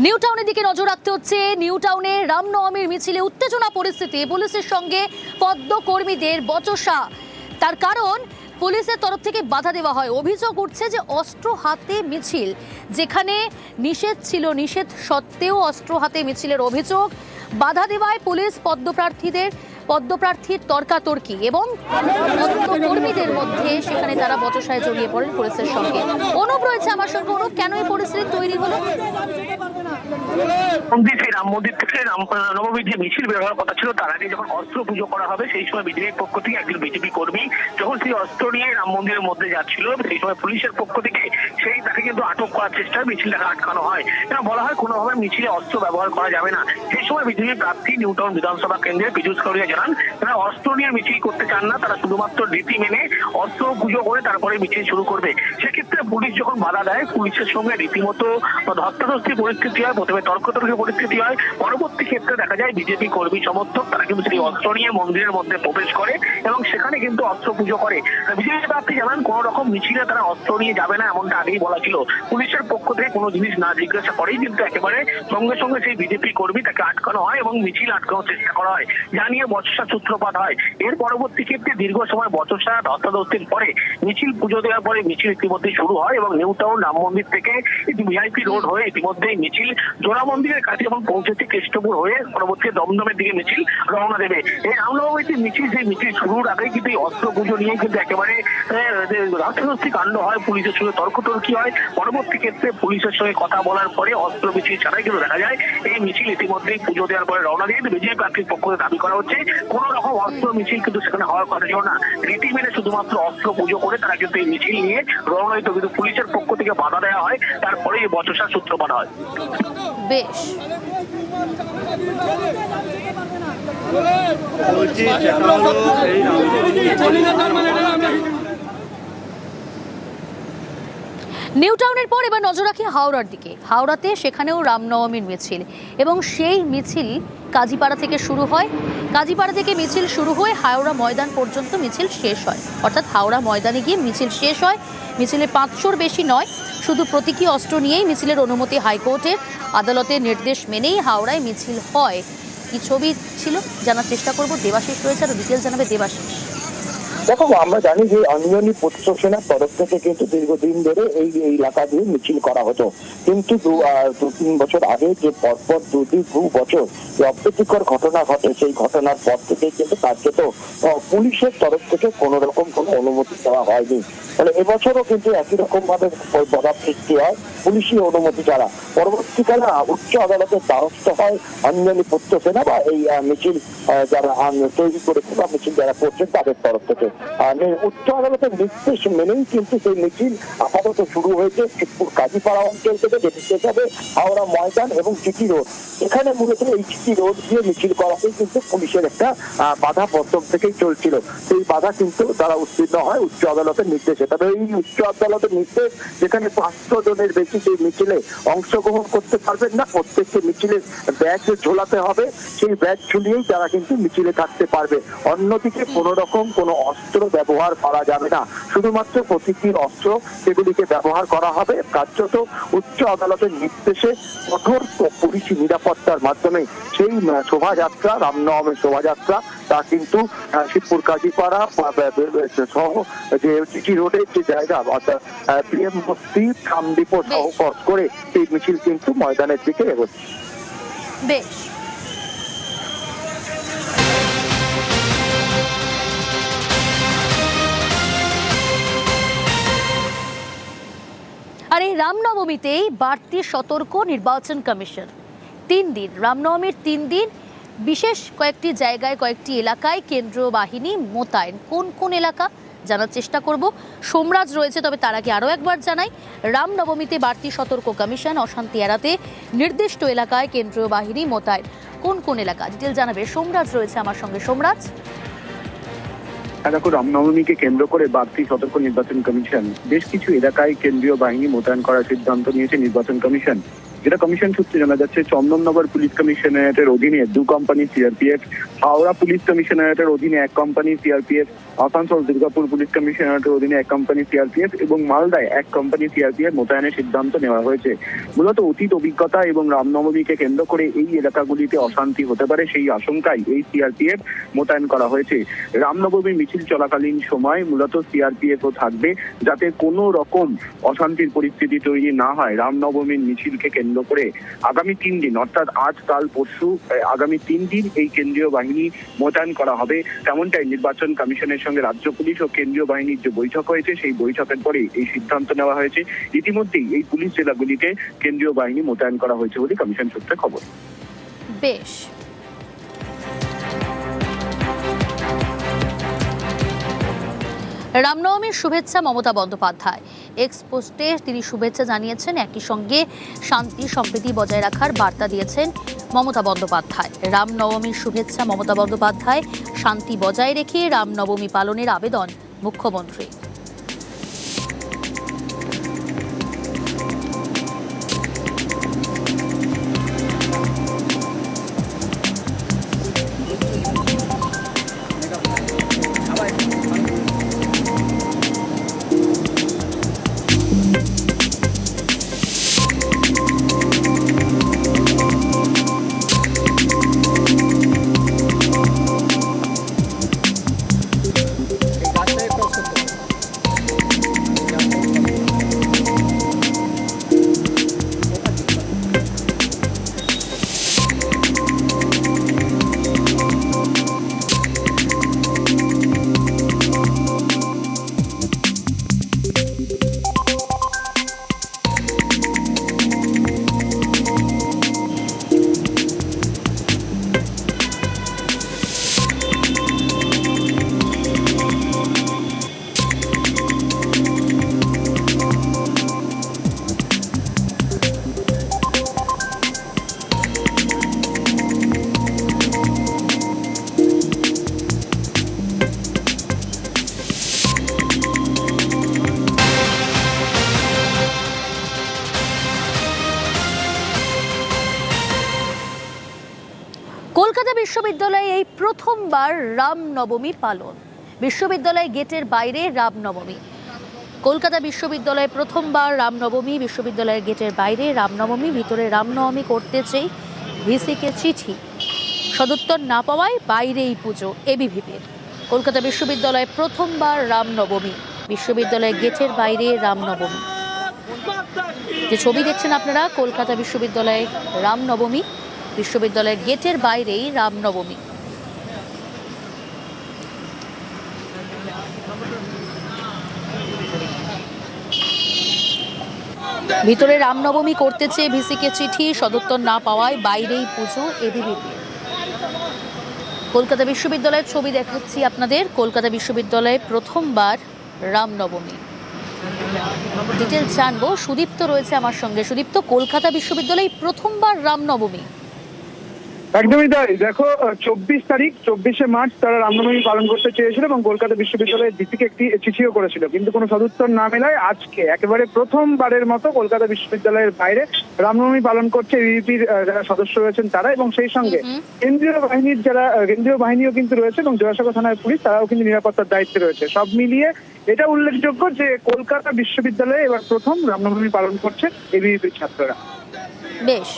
New টাউনের দিকে নজর রাখতে হচ্ছে। নিউ টাউনে রামনবমীর মিছিলে উত্তেজনা পরিস্থিতি, পুলিশের সঙ্গে পদ্ম কর্মীদের বচসা। তার কারণ পুলিশের তরফ থেকে বাধা দেওয়া হয়। অভিযোগ উঠছে যে অস্ত্র হাতে মিছিল, যেখানে নিষেধ ছিল, নিষেধ সত্ত্বেও অস্ত্র হাতে মিছিলের অভিযোগ। বাধা দেওয়ায় পুলিশ পদ্মপ্রার্থীর তর্কাতর্কি এবং কর্মীদের মধ্যে সেখানে তারা বচসায় জড়িয়ে পড়েন পুলিশের সঙ্গে। অনুপ রয়েছে আমার সঙ্গে। অনুপ, কেন এই পরিস্থিতি তৈরি হলো? রাম মন্দির থেকে রামনবমীর যে মিছিল বের হওয়ার কথা ছিল, তার আগে যখন অস্ত্র পুজো করা হবে, সেই সময় বিজেপির পক্ষ থেকে একজন বিজেপি কর্মী যখন সেই অস্ত্র নিয়ে রাম মন্দিরের মধ্যে যাচ্ছিল, সেই সময় পুলিশের পক্ষ থেকে তাকে কিন্তু আটক করার চেষ্টা, মিছিলটাকে আটকানো হয়। এটা বলা হয় কোনোভাবে মিছিলে অস্ত্র ব্যবহার করা যাবে না। সেই সময় বিজেপি প্রার্থী নিউ টাউন বিধানসভা কেন্দ্রের পীযূষ কাউরিয়া জানান তারা অস্ত্র নিয়ে মিছিল করতে চান না, তারা শুধুমাত্র রীতি মেনে অস্ত্র পুজো করে তারপরে মিছিল শুরু করবে। সেক্ষেত্রে পুলিশ যখন বাধা দেয়, পুলিশের সঙ্গে রীতিমতো ধস্তাধস্তি পরিস্থিতি হয়, প্রথমে তর্কতর্কি পরিস্থিতি হয়। পরবর্তী ক্ষেত্রে দেখা যায় বিজেপি কর্মী সমর্থক তারা কিন্তু সেই অস্ত্র নিয়ে মন্দিরের মধ্যে প্রবেশ করে এবং সেখানে কিন্তু অস্ত্র পুজো করে। বিজেপি প্রার্থী জানান কোন রকম মিছিলে তারা অস্ত্র নিয়ে যাবে না, এমনটা আগেই বলা ছিল। পুলিশের পক্ষ থেকে কোনো জিনিস না জিজ্ঞাসা করেই কিন্তু একেবারে সঙ্গে সঙ্গে সেই বিজেপি কর্মী তাকে আটকানো হয় এবং মিছিল আটকানোর চেষ্টা করা হয়, যা নিয়ে বচসার সূত্রপাত হয়। এর পরবর্তী ক্ষেত্রে দীর্ঘ সময় বচসা ধস্তাধস্তির পরে মিছিল পুজো দেওয়ার পরে মিছিল ইতিমধ্যে শুরু হয় এবং নিউ টাউন রাম মন্দির থেকে ভিআইপি রোড হয়ে ইতিমধ্যেই মিছিল জোড়া মন্দিরের কাছে এবং পৌঁছেছে কৃষ্ণপুর হয়ে পরবর্তী দমদমের দিকে মিছিল রওনা দেবে। এই রামনবমীর মিছিল, সেই মিছিল শুরুর আগেই কিন্তু এই অস্ত্র পুজো নিয়ে কিন্তু একেবারে ধস্তাধস্তি কাণ্ড হয়, পুলিশের সঙ্গে তর্কতর্কি হয়। পরবর্তী ক্ষেত্রে পুলিশের সঙ্গে কথা বলার পরে অস্ত্র মিছিল ছাড়াই কিন্তু দেখা যায় এই মিছিল ইতিমধ্যেই পুজো দেওয়ার পরে রওনা দিয়ে বিজেপি প্রার্থীর পক্ষ থেকে দাবি করা হচ্ছে কোন রকম অস্ত্র মিছিল কিন্তু সেখানে হওয়ার কথা ছিল না। রীতি মেনে শুধুমাত্র অস্ত্র পুজো করে তারা কিন্তু এই মিছিল নিয়ে রওনা দিত, কিন্তু পুলিশের পক্ষ থেকে বাধা দেওয়া হয়, তারপরে এই বচসার সূত্রপাত হয়। বেশ, নিউ টাউনের পর এবার নজর রাখি হাওড়ার দিকে। হাওড়াতে সেখানেও রামনবমীর মিছিল এবং সেই মিছিল কাজীপাড়া থেকে শুরু হয়। কাজীপাড়া থেকে মিছিল শুরু হয়ে হাওড়া ময়দান পর্যন্ত মিছিল শেষ হয়, অর্থাৎ হাওড়া ময়দানে গিয়ে মিছিল শেষ হয়। মিছিলে 500-র বেশি নয়, শুধু প্রতীকী অস্ত্র নিয়েই মিছিলের অনুমতি হাইকোর্টের, আদালতের নির্দেশ মেনেই হাওড়ায় মিছিল হয়। কি ছবি ছিল জানার চেষ্টা করব। দেবাশিস রয়েছে, আর ডিটেলস জানাবে দেবাশিস। দেখো, আমরা জানি যে অনিয়মিত প্রতিশোধ সেনার তরফ থেকে কিন্তু দীর্ঘদিন ধরে এই এলাকা দিয়ে মিছিল করা হতো, কিন্তু 2-3 বছর আগে যে পরপর 2 বছর যে অপ্রীতিকর ঘটনা ঘটে, সেই ঘটনার পর থেকে কিন্তু কার্যত পুলিশের তরফ থেকে কোন রকম কোনো অনুমতি দেওয়া হয়নি। ফলে এবছরও কিন্তু একই রকম ভাবে বাধা সৃষ্টি হয় পুলিশি অনুমতি ছাড়া। পরবর্তীকালে উচ্চ আদালতের দ্বারস্থ হয় অনিয়মিত প্রতিশোধ সেনা বা এই মিছিল যারা তৈরি করেছে বা মিছিল যারা করছেন তাদের তরফ থেকে। উচ্চ আদালতের নির্দেশ মেনেই কিন্তু সেই মিছিল আপাতত শুরু হয়েছে শিবপুর কাজীপাড়া অঞ্চল থেকে, যেটি শেষ হবে হাওড়া ময়দান এবং জিটি রোড। এখানে মূলত এই জিটি রোড দিয়ে মিছিল করাতেই কিন্তু পুলিশের একটা বাধা প্রথম থেকেই চলছিল। সেই বাধা কিন্তু তারা উত্তীর্ণ হয় উচ্চ আদালতের নির্দেশে। তবে এই উচ্চ আদালতের নির্দেশ যেখানে 500 জনের বেশি সেই মিছিলে অংশগ্রহণ করতে পারবেন না, প্রত্যেকটি মিছিলে ব্যাগ ঝোলাতে হবে, সেই ব্যাগ ঝুলিয়েই তারা কিন্তু মিছিলে থাকতে পারবে। অন্যদিকে কোনো রকম কোনো অস্ত্র ব্যবহার করা যাবে না, শুধুমাত্র প্রতীকীর অস্ত্র সেগুলিকে ব্যবহার করা হবে। কার্যত উচ্চ আদালতের নির্দেশে কঠোর পুলিশি নিরাপত্তার মাধ্যমে সেই শোভাযাত্রা, রামনবমীর শোভাযাত্রা, তা কিন্তু শিবপুর কাজীপাড়া সহ যে জিটি রোডের যে জায়গা অর্থাৎ প্রিএম বস্তি, কামদীপ সহ ক্রস করে সেই মিছিল কিন্তু ময়দানের দিকে এগোচ্ছে। বেশ, আর এই রামনবমীতেই বাড়তি সতর্ক নির্বাচন কমিশন। 3 দিন, রামনবমীর 3 দিন বিশেষ কয়েকটি জায়গায়, কয়েকটি এলাকায় কেন্দ্রীয় বাহিনী মোতায়েন। কোন কোন এলাকা জানার চেষ্টা করব। সোমরাজ রয়েছে, তবে তার আগে আরও একবার জানাই, রামনবমীতে বাড়তি সতর্ক কমিশন, অশান্তি এড়াতে নির্দিষ্ট এলাকায় কেন্দ্রীয় বাহিনী মোতায়েন। কোন কোন এলাকা ডিটেল জানাবে সোমরাজ রয়েছে আমার সঙ্গে। সোমরাজ, দেখো, রামনবমীকে কেন্দ্র করে বাড়তি সতর্ক নির্বাচন কমিশন। বেশ কিছু এলাকায় কেন্দ্রীয় বাহিনী মোতায়েন করার সিদ্ধান্ত নিয়েছে নির্বাচন কমিশন। যেটা কমিশন সূত্রে জানা যাচ্ছে, চন্দননগর পুলিশ কমিশনারেটের অধীনে 2 কোম্পানি সিআরপিএফ, হাওড়া পুলিশ কমিশনারেটের অধীনে 1 company CRPF, Asansol Durgapur police কমিশনারেটের অধীনে 1 কোম্পানি সিআরপিএফ এবং মালদায় 1 কোম্পানি সিআরপিএফ মোতায়েনের সিদ্ধান্ত নেওয়া হয়েছে। মূলত অতীত অভিজ্ঞতা এবং রামনবমীকে কেন্দ্র করে এই এলাকাগুলিতে অশান্তি হতে পারে সেই আশঙ্কায় এই সিআরপিএফ মোতায়েন করা হয়েছে। রামনবমী মিছিল চলাকালীন সময় মূলত সিআরপিএফও থাকবে, যাতে কোনো রকম অশান্তির পরিস্থিতি তৈরি না হয়। রামনবমীর মিছিলকে কেন্দ্র করে আগামী 3 দিন অর্থাৎ আজ, কাল, পরশু আগামী 3 দিন এই কেন্দ্রীয় বাহিনী মোতায়েন করা হবে। তেমনটাই নির্বাচন কমিশনের সঙ্গে রাজ্য পুলিশ ও কেন্দ্রীয় বাহিনীর যে বৈঠক হয়েছে সেই বৈঠকের পরে এই সিদ্ধান্ত নেওয়া হয়েছে। ইতিমধ্যেই এই পুলিশ জেলাগুলিতে কেন্দ্রীয় বাহিনী মোতায়েন করা হয়েছে বলে কমিশন সূত্রে খবর। বেশ। রামনবমীর শুভেচ্ছা মমতা বন্দ্যোপাধ্যায়। এক্স পোস্টে তিনি শুভেচ্ছা জানিয়েছেন, একই সঙ্গে শান্তি সম্প্রীতি বজায় রাখার বার্তা দিয়েছেন মমতা বন্দ্যোপাধ্যায়। রামনবমীর শুভেচ্ছা মমতা বন্দ্যোপাধ্যায়। শান্তি বজায় রেখে রামনবমী পালনের আবেদন মুখ্যমন্ত্রী। কলকাতা বিশ্ববিদ্যালয়ে এই প্রথমবার রামনবমী পালন। বিশ্ববিদ্যালয়ের গেটের বাইরে রামনবমী। কলকাতা বিশ্ববিদ্যালয়ে প্রথমবার রামনবমী। বিশ্ববিদ্যালয়ের গেটের বাইরে রামনবমী। ভিতরে রামনবমী করতে চেয়ে ভিসিকে চিঠি, সদুত্তর না পাওয়ায় বাইরেই পুজো এবিভিপির। কলকাতা বিশ্ববিদ্যালয়ে প্রথমবার রামনবমী। বিশ্ববিদ্যালয়ের গেটের বাইরে রামনবমী। যে ছবি দেখছেন আপনারা, কলকাতা বিশ্ববিদ্যালয়ে রামনবমী। বিশ্ববিদ্যালয়ের গেটের বাইরেই রামনবমী। ভিতরে রামনবমী করতে চেয়ে ভিসিকে চিঠি, সদুত্তর না পাওয়ায় বাইরেই পুজো এবিভিপি। কলকাতা বিশ্ববিদ্যালয়ের ছবি দেখাচ্ছি আপনাদের। কলকাতা বিশ্ববিদ্যালয়ে প্রথমবার রামনবমী। ডিটেলস জানবো, সুদীপ্ত রয়েছে আমার সঙ্গে। সুদীপ্ত, কলকাতা বিশ্ববিদ্যালয়ে প্রথমবার রামনবমী। একদমই তাই। দেখো, 24 মার্চ তারা রামনবমী পালন করতে চেয়েছিল এবং কলকাতা বিশ্ববিদ্যালয়ের ডিসিকে একটি চিঠিও করেছিল, কিন্তু কোনো সদুত্তর না মেলায় আজকে একেবারে প্রথমবারের মতো কলকাতা বিশ্ববিদ্যালয়ের বাইরে রামনবমী পালন করছে ইউপির যারা সদস্য রয়েছেন তারা, এবং সেই সঙ্গে কেন্দ্রীয় বাহিনীও কিন্তু রয়েছে এবং জোড়াসাঁকো থানার পুলিশ তারাও কিন্তু নিরাপত্তার দায়িত্বে রয়েছে। সব মিলিয়ে এটা উল্লেখযোগ্য যে কলকাতা বিশ্ববিদ্যালয়ে এবার প্রথম রামনবমী পালন করছে এবিভিপির ছাত্ররা। বেশ।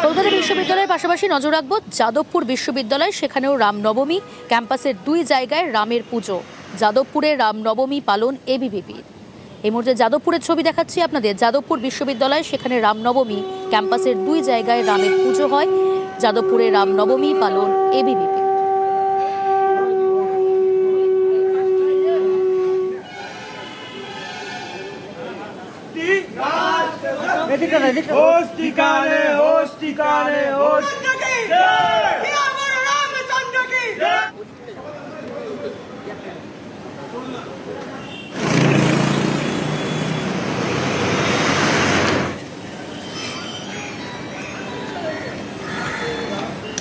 কলকাতা বিশ্ববিদ্যালয়ের পাশাপাশি নজর রাখবো যাদবপুর বিশ্ববিদ্যালয়, সেখানেও রামনবমী। ক্যাম্পাসের 2 জায়গায় রামের পুজো। যাদবপুরে রামনবমী পালন এবিভিপির। এই মুহূর্তে যাদবপুরের ছবি দেখাচ্ছি আপনাদের। যাদবপুর বিশ্ববিদ্যালয়, সেখানে রামনবমী। ক্যাম্পাসের 2 জায়গায় রামের পুজো হয়। যাদবপুরে রামনবমী পালন এবিভিপি।